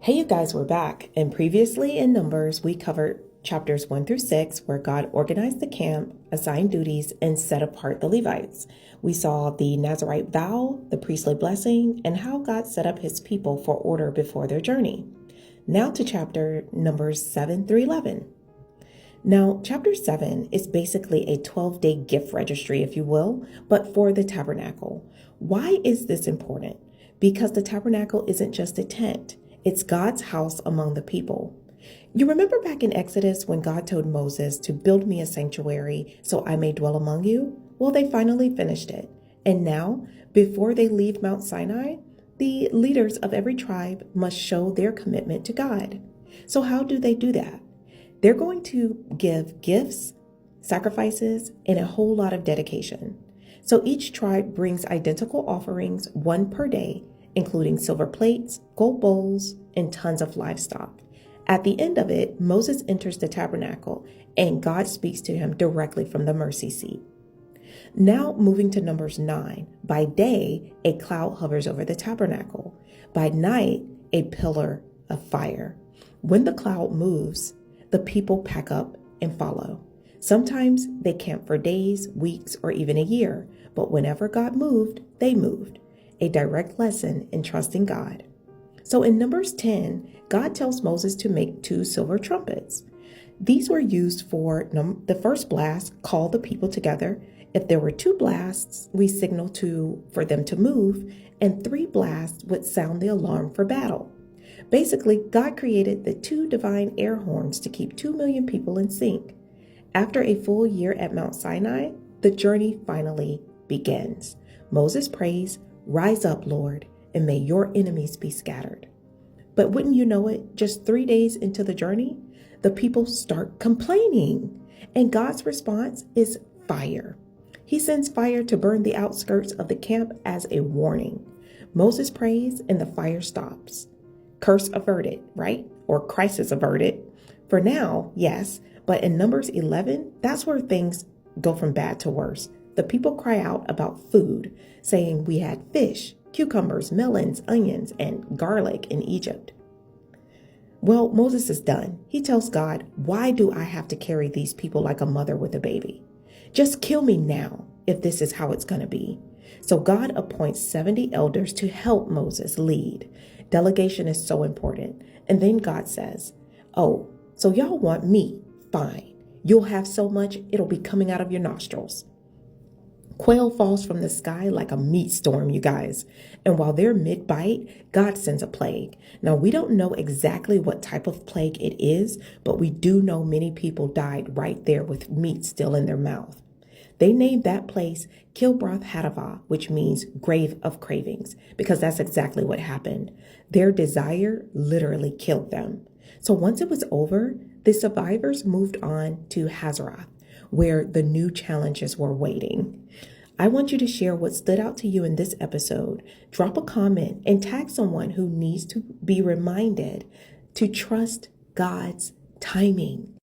Hey, you guys, we're back. And previously in Numbers, we covered chapters 1 through 6, where God organized the camp, assigned duties, and set apart the Levites. We saw the Nazirite vow, the priestly blessing, and how God set up his people for order before their journey. Now to chapter Numbers 7 through 11. Now, chapter 7 is basically a 12-day gift registry, if you will, but for the tabernacle. Why is this important? Because the tabernacle isn't just a tent. It's God's house among the people. You remember back in Exodus when God told Moses to build me a sanctuary so I may dwell among you? Well, they finally finished it. And now, before they leave Mount Sinai, the leaders of every tribe must show their commitment to God. So how do they do that? They're going to give gifts, sacrifices, and a whole lot of dedication. So each tribe brings identical offerings, one per day, including silver plates, gold bowls, and tons of livestock. At the end of it, Moses enters the tabernacle, and God speaks to him directly from the mercy seat. Now moving to Numbers 9. By day, a cloud hovers over the tabernacle. By night, a pillar of fire. When the cloud moves, the people pack up and follow. Sometimes they camp for days, weeks, or even a year, but whenever God moved, they moved. A direct lesson in trusting God. So in Numbers 10, God tells Moses to make 2 silver trumpets. These were used for the first blast, call the people together. If there were 2 blasts, we signal for them to move, and 3 blasts would sound the alarm for battle. Basically, God created the 2 divine air horns to keep 2 million people in sync. After a full year at Mount Sinai, the journey finally begins. Moses prays, "Rise up, Lord, and may your enemies be scattered." But wouldn't you know it, just 3 days into the journey, the people start complaining. And God's response is fire. He sends fire to burn the outskirts of the camp as a warning. Moses prays and the fire stops. Curse averted, right? Or crisis averted. For now, yes, but in Numbers 11, that's where things go from bad to worse. The people cry out about food, saying we had fish, cucumbers, melons, onions, and garlic in Egypt. Well, Moses is done. He tells God, "Why do I have to carry these people like a mother with a baby? Just kill me now if this is how it's going to be." So God appoints 70 elders to help Moses lead. Delegation is so important. And then God says, "Oh, so y'all want meat? Fine. You'll have so much, it'll be coming out of your nostrils." Quail falls from the sky like a meat storm, you guys. And while they're mid-bite, God sends a plague. Now, we don't know exactly what type of plague it is, but we do know many people died right there with meat still in their mouth. They named that place Kilbroth Hattaavah, which means grave of cravings, because that's exactly what happened. Their desire literally killed them. So once it was over, the survivors moved on to Hazeroth, where the new challenges were waiting. I want you to share what stood out to you in this episode. Drop a comment and tag someone who needs to be reminded to trust God's timing.